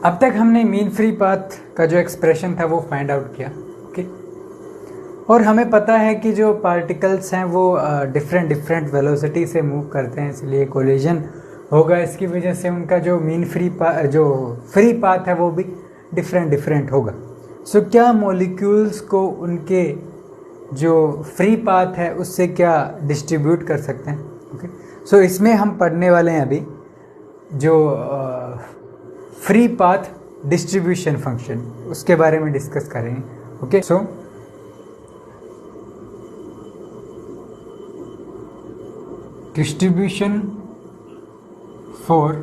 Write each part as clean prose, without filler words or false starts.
अब तक हमने मीन फ्री पाथ का जो एक्सप्रेशन था वो फाइंड आउट किया, ओके। और हमें पता है कि जो पार्टिकल्स हैं वो डिफरेंट वेलोसिटी से मूव करते हैं, इसलिए कोलिजन होगा। इसकी वजह से उनका जो जो फ्री पाथ है वो भी डिफरेंट होगा। सो क्या मॉलिक्यूल्स को उनके जो फ्री पाथ है उससे क्या डिस्ट्रीब्यूट कर सकते हैं, ओके। सो इसमें हम पढ़ने वाले हैं अभी जो फ्री पाथ डिस्ट्रीब्यूशन फंक्शन, उसके बारे में डिस्कस करेंगे, okay. So distribution for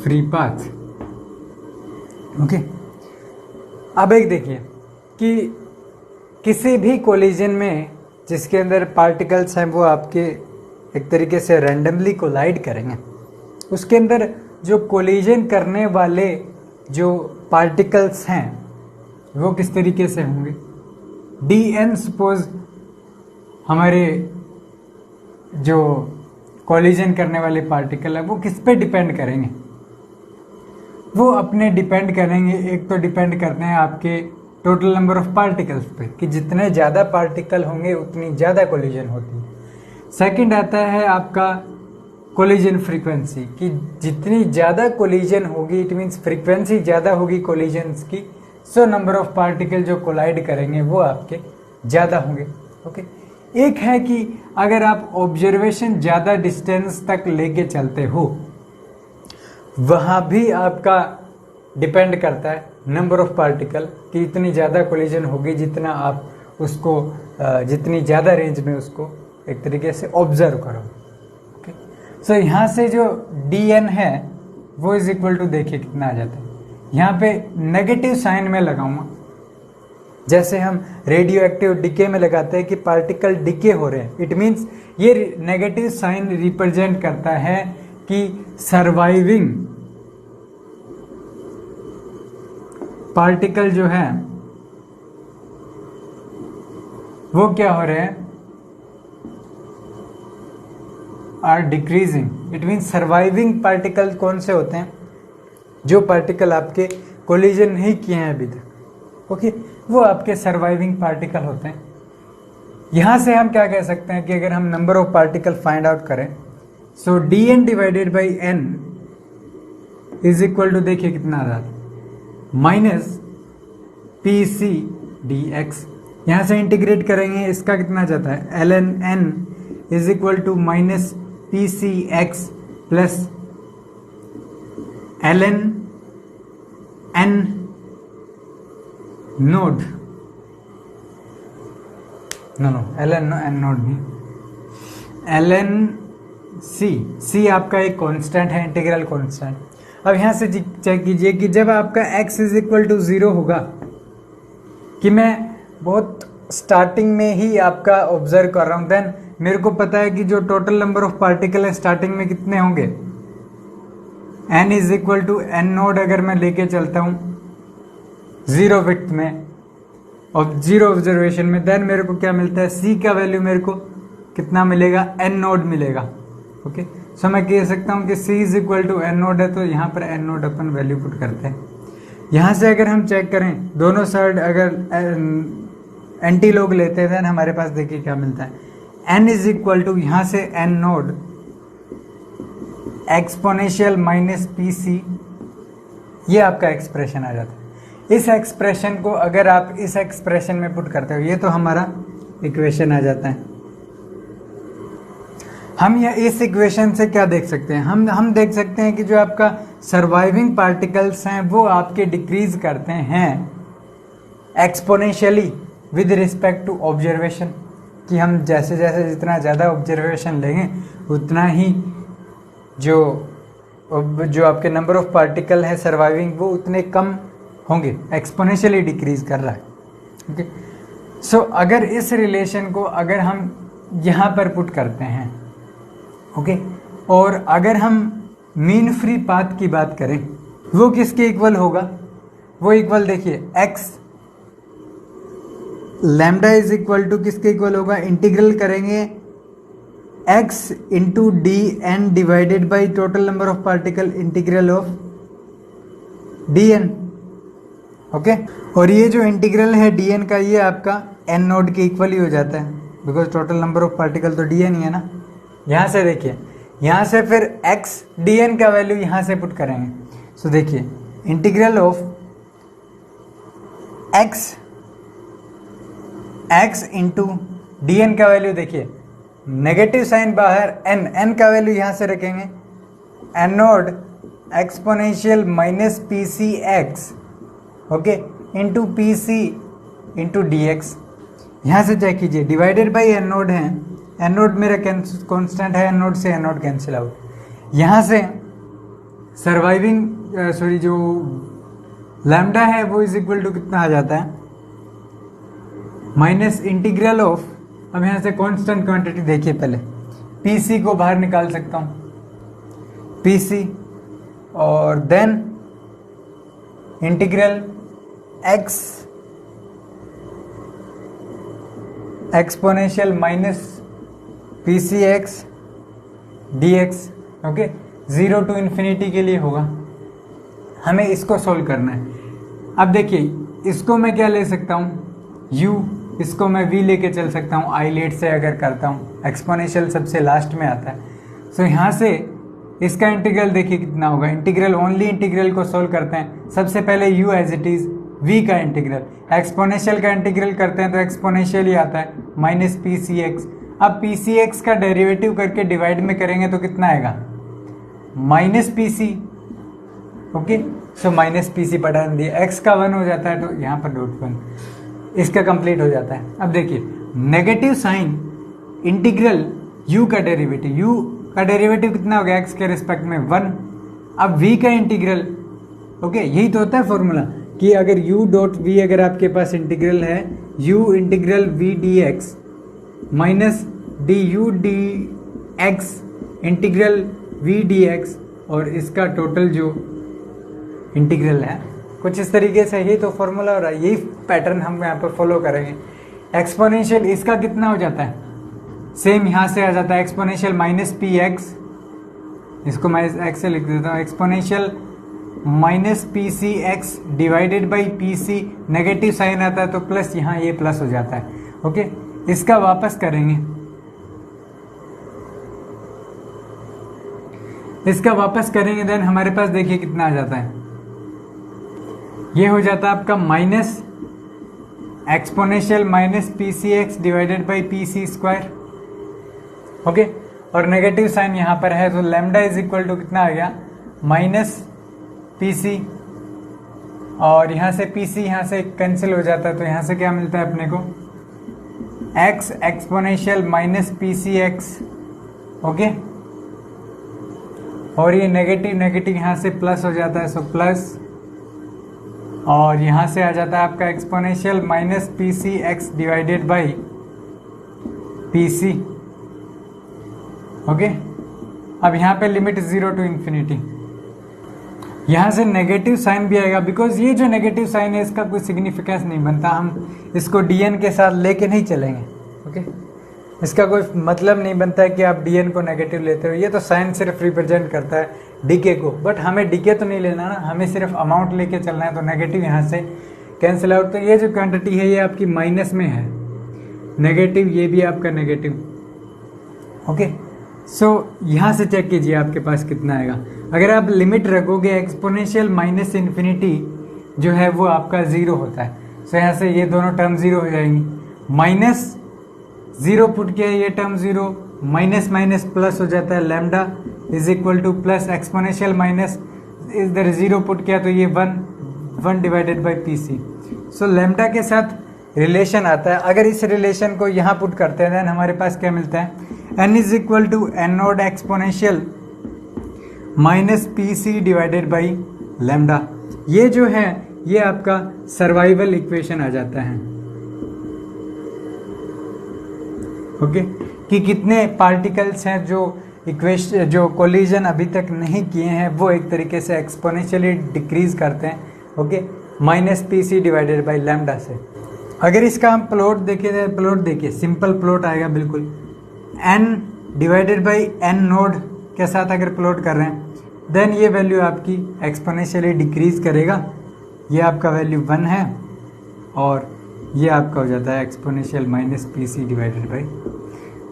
free path, okay. अब एक देखिए कि किसी भी कोलिजन में जिसके अंदर पार्टिकल्स हैं वो आपके एक तरीके से रैंडमली कोलाइड करेंगे, उसके अंदर जो कोलिजन करने वाले जो पार्टिकल्स हैं वो किस तरीके से होंगे। dn सपोज हमारे जो कोलिजन करने वाले पार्टिकल है वो किस पे डिपेंड करेंगे, वो अपने डिपेंड करेंगे। एक तो डिपेंड करते हैं आपके टोटल नंबर ऑफ पार्टिकल्स पे कि जितने ज़्यादा पार्टिकल होंगे उतनी ज़्यादा कोलिजन होती है। सेकंड आता है आपका कोलिजन फ्रीक्वेंसी कि जितनी ज़्यादा कोलिजन होगी, इट मीन्स फ्रीक्वेंसी ज़्यादा होगी कोलिजन्स की, सो नंबर ऑफ पार्टिकल जो कोलाइड करेंगे वो आपके ज़्यादा होंगे, ओके। एक है कि अगर आप ऑब्जर्वेशन ज़्यादा डिस्टेंस तक लेके चलते हो, वहाँ भी आपका डिपेंड करता है नंबर ऑफ पार्टिकल कि इतनी ज़्यादा कोलिजन होगी जितना आप उसको जितनी ज़्यादा रेंज में उसको एक तरीके से ऑब्जर्व करो, ओके। सो यहाँ से जो dn है वो इज इक्वल टू, देखिए कितना आ जाता है। यहाँ पे नेगेटिव साइन में लगाऊंगा, जैसे हम रेडियो एक्टिव डिके में लगाते हैं कि पार्टिकल डिके हो रहे हैं। इट मीन्स ये नेगेटिव साइन रिप्रेजेंट करता है कि सर्वाइविंग पार्टिकल जो है वो क्या हो रहे हैं, are decreasing. It means surviving particle कौन से होते हैं, जो पार्टिकल आपके कोलिजन नहीं किए हैं अभी तक, ओके, वो आपके सर्वाइविंग पार्टिकल होते हैं। यहां से हम क्या कह सकते हैं कि अगर हम number of particle find out करें, so dn divided by n is equal to, देखिए कितना आ रहा है, माइनस pc dx। यहां से इंटीग्रेट करेंगे, इसका कितना जाता है, ln n is equal to minus pc x plus ln n node, no ln n node नहीं, ln c आपका एक कांस्टेंट है, इंटीग्रल कांस्टेंट। अब यहां से चेक कीजिए कि जब आपका x इज इक्वल टू 0 होगा, कि मैं बहुत स्टार्टिंग में ही आपका ऑब्जर्व कर रहा हूं, देन मेरे को पता है कि जो टोटल नंबर ऑफ पार्टिकल है स्टार्टिंग में कितने होंगे, n is equal to n node अगर मैं लेके चलता हूं 0 विड्थ में और 0 ऑब्जर्वेशन में, देन मेरे को क्या मिलता है, c का वैल्यू मेरे को कितना मिलेगा, n नोड मिलेगा, ओके। सो मैं कह सकता हूं कि c is equal to n node है, तो यहाँ पर n नोड अपन वैल्यू पुट करते हैं। यहाँ से अगर हम चेक करें दोनों साइड अगर एंटी लॉग लेते हैं, देन हमारे पास देखिए क्या मिलता है, n इज इक्वल टू यहाँ से n node exponential minus pc, ये आपका एक्सप्रेशन आ जाता है। इस एक्सप्रेशन को अगर आप इस एक्सप्रेशन में पुट करते हो, ये तो हमारा इक्वेशन आ जाता है। हम ये इस इक्वेशन से क्या देख सकते हैं, हम देख सकते हैं कि जो आपका सर्वाइविंग पार्टिकल्स हैं वो आपके डिक्रीज करते हैं exponentially with respect to observation, कि हम जैसे जैसे जितना ज़्यादा ऑब्जर्वेशन लेंगे उतना ही जो आपके नंबर ऑफ पार्टिकल है सर्वाइविंग वो उतने कम होंगे, एक्सपोनेंशियली डिक्रीज कर रहा है, ओके। सो अगर इस रिलेशन को अगर हम यहाँ पर पुट करते हैं, ओके, और अगर हम मीन फ्री पाथ की बात करें, वो किसके इक्वल होगा, वो इक्वल देखिए x लैम्डा इज इक्वल टू किसके इक्वल होगा, इंटीग्रल करेंगे x into d n divided by total number of particle integral of d n. Okay, और ये जो इंटीग्रल है डी एन का, ये आपका एन नोड के इक्वल ही हो जाता है, because total number of particle तो डी एन ही है ना। यहाँ से देखिए, यहाँ से फिर एक्स डी एन का वैल्यू यहाँ से पुट करेंगे। सो देखिए, integral of x into d n का वैल्यू देखिए, नेगेटिव साइन बाहर, एन का वैल्यू यहाँ से रखेंगे, n node exponential minus p c x, okay, into p c into D x. यहाँ से चेक कीजिए, डिवाइडेड बाई एन नोड है, एन नोड मेरा कांस्टेंट है, एन नोड से एन नोड कैंसिल आउट। यहाँ से सर्वाइविंग जो लैम्डा है वो इज इक्वल टू कितना आ जाता है, माइनस इंटीग्रल ऑफ, अब यहाँ से कांस्टेंट क्वांटिटी देखिए, पहले पी सी को बाहर निकाल सकता हूँ, पी सी, और then integral x exponential minus p c x d x. Okay, 0 to infinity के लिए होगा, हमें इसको सोल्व करना है। अब देखिए, इसको मैं क्या ले सकता हूँ, u, इसको मैं v लेके चल सकता हूँ, आई लेट से अगर करता हूँ, एक्सपोनेंशियल सबसे लास्ट में आता है। सो यहाँ से इसका इंटीग्रल देखिए कितना होगा, इंटीग्रल ओनली इंटीग्रल को सोल्व करते हैं। सबसे पहले u as it is, v का इंटीग्रल, एक्सपोनेंशियल का इंटीग्रल करते हैं तो एक्सपोनेंशियल ही आता है, माइनस पी सी एक्स। अब पी सी एक्स का डेरिवेटिव करके डिवाइड में करेंगे तो कितना आएगा, minus p c. Okay, so minus p c पढ़ा दिया, एक्स का 1 हो जाता है तो यहाँ पर डॉट 1, इसका कंप्लीट हो जाता है। अब देखिए, नेगेटिव साइन इंटीग्रल u का डेरिवेटिव कितना हो गया, x के रिस्पेक्ट में 1। अब v का इंटीग्रल, ओके, यही तो होता है फॉर्मूला कि अगर u डॉट v, अगर आपके पास इंटीग्रल है u integral v D x minus D U D x integral v D x, और इसका टोटल जो इंटीग्रल है कुछ इस तरीके से, यही तो फॉर्मूला हो रहा है, यही पैटर्न हम यहाँ पर फॉलो करेंगे। एक्सपोनेंशियल इसका कितना हो जाता है, सेम यहाँ से आ जाता है, एक्सपोनेंशियल माइनस पी एक्स, इसको मैं एक्स से लिख देता हूँ, exponential minus p c x divided by p c, negative sign आता है तो प्लस, यहाँ ये प्लस हो जाता है। ओके, इसका वापस करेंगे, देन हमारे पास देखिए कितना आ जाता है, ये हो जाता है आपका minus exponential minus p c x divided by p c square. Okay, और नेगेटिव साइन यहाँ पर है तो लैम्डा इज इक्वल टू कितना आ गया, माइनस पी सी, और यहाँ से पी सी यहाँ से कैंसिल हो जाता है तो यहाँ से क्या मिलता है अपने को, x exponential minus p c x. Okay, और ये नेगेटिव यहाँ से प्लस हो जाता है, सो प्लस, और यहाँ से आ जाता है आपका exponential minus p c x divided by p c. Okay, अब यहाँ पे लिमिट 0 टू इन्फिनिटी, यहाँ से नेगेटिव साइन भी आएगा, बिकॉज ये जो नेगेटिव साइन है इसका कोई सिग्निफिकेंस नहीं बनता, हम इसको डीएन के साथ लेके नहीं चलेंगे। ओके, इसका कोई मतलब नहीं बनता है कि आप डीएन को नेगेटिव लेते हो, ये तो साइन सिर्फ रिप्रेजेंट करता है डीके को, बट हमें डीके तो नहीं लेना ना, हमें सिर्फ अमाउंट लेके चलना है, तो नेगेटिव यहाँ से कैंसिल आउट। तो ये जो क्वांटिटी है ये आपकी माइनस में है, नेगेटिव, ये भी आपका नेगेटिव। ओके, सो यहाँ से चेक कीजिए आपके पास कितना आएगा, अगर आप लिमिट रखोगे एक्सपोनेंशियल माइनस इन्फिनिटी जो है वो आपका 0 होता है, सो यहाँ से ये दोनों टर्म 0 हो जाएंगी, माइनस 0 पुट किया, ये टर्म 0, माइनस माइनस प्लस हो जाता है, lambda is equal to plus exponential minus इधर 0 पुट किया तो ये 1 divided by p c. So lambda के साथ रिलेशन आता है, अगर इस रिलेशन को यहाँ पुट करते हैं देन हमारे पास क्या मिलता है, n is equal to n node exponential minus p c divided by lambda. ये जो है ये आपका सर्वाइवल इक्वेशन आ जाता है। ओके, कि कितने पार्टिकल्स हैं जो कोलिजन अभी तक नहीं किए हैं वो एक तरीके से एक्सपोनेंशियली डिक्रीज करते हैं। Okay, minus p c divided by lambda से। अगर इसका हम प्लॉट देखिए, सिंपल प्लॉट आएगा बिल्कुल, n divided by n node के साथ अगर प्लॉट कर रहे हैं, देन ये वैल्यू आपकी एक्सपोनेंशियली डिक्रीज करेगा। ये आपका वैल्यू 1 है और ये आपका हो जाता है exponential minus p c divided by,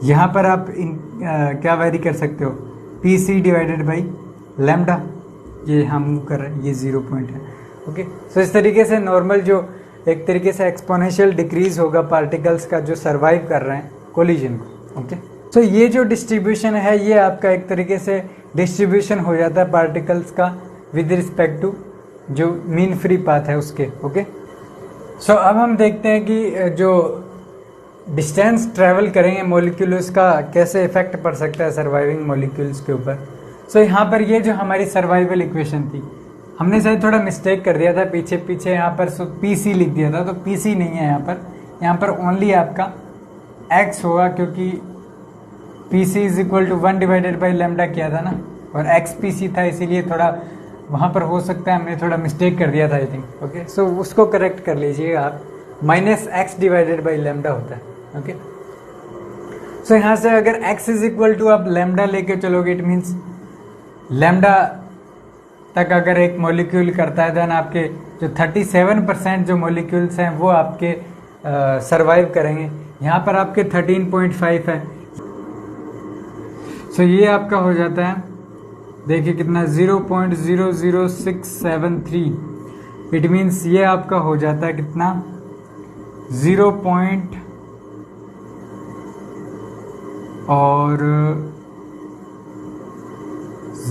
यहाँ पर आप क्या वेरी कर सकते हो, p c divided by lambda, ये हम कर रहे हैं, ये 0 पॉइंट है। ओके, सो इस तरीके से नॉर्मल जो एक तरीके से एक्सपोनेंशियल डिक्रीज होगा पार्टिकल्स का जो सरवाइव कर रहे हैं कोलिजन को। ओके, सो ये जो डिस्ट्रीब्यूशन है ये आपका एक तरीके से डिस्ट्रीब्यूशन हो जाता है पार्टिकल्स का विद रिस्पेक्ट टू जो मीन फ्री पाथ है उसके। ओके, सो अब हम देखते हैं कि जो डिस्टेंस ट्रैवल करेंगे मॉलिक्यूल्स का कैसे इफेक्ट पड़ सकता है सर्वाइविंग मॉलिक्यूल्स के ऊपर। सो यहाँ पर ये जो हमारी सर्वाइवल इक्वेशन थी, हमने शायद थोड़ा मिस्टेक कर दिया था, पीछे यहाँ पर पी सी लिख दिया था, तो पी सी नहीं है यहाँ पर ओनली आपका एक्स होगा, क्योंकि p c is equal to 1 divided by lambda किया था ना, और एक्स पी सी था, इसीलिए थोड़ा वहाँ पर हो सकता है हमने थोड़ा मिस्टेक कर दिया था आई थिंक। ओके, सो उसको करेक्ट कर लीजिएगा आप, minus x divided by lambda होता है। ओके, सो यहाँ से अगर एक्स इज इक्वल टू आप लेमडा लेके चलोगे, इट मीन्स लेमडा तक अगर एक मॉलिक्यूल करता है, देन आपके जो 37% जो मॉलिक्यूल्स हैं वो आपके सरवाइव करेंगे। यहाँ पर आपके 13.5 है, सो ये आपका हो जाता है, देखिए कितना 0.00673, इट मीन्स ये आपका हो जाता है कितना 0. और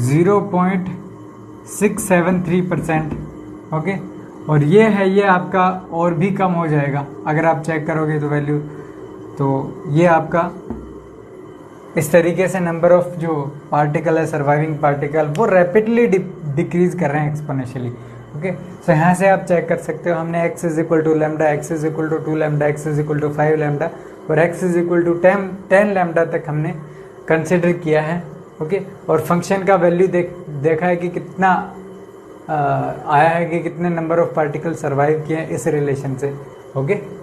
0.673%। ओके, और ये है, ये आपका और भी कम हो जाएगा अगर आप चेक करोगे तो वैल्यू, तो ये आपका इस तरीके से नंबर ऑफ जो पार्टिकल है सर्वाइविंग पार्टिकल वो रैपिडली डिक्रीज कर रहे हैं एक्सपोनेंशियली। ओके, सो यहाँ से आप चेक कर सकते हो, हमने x is equal to lambda, x is equal to 2 lambda, x is equal to 5 lambda और x is equal to 10 lambda तक हमने कंसिडर किया है। ओके, और फंक्शन का वैल्यू देखा है कि कितना आया है कि कितने नंबर ऑफ पार्टिकल सर्वाइव किए हैं इस रिलेशन से। ओके।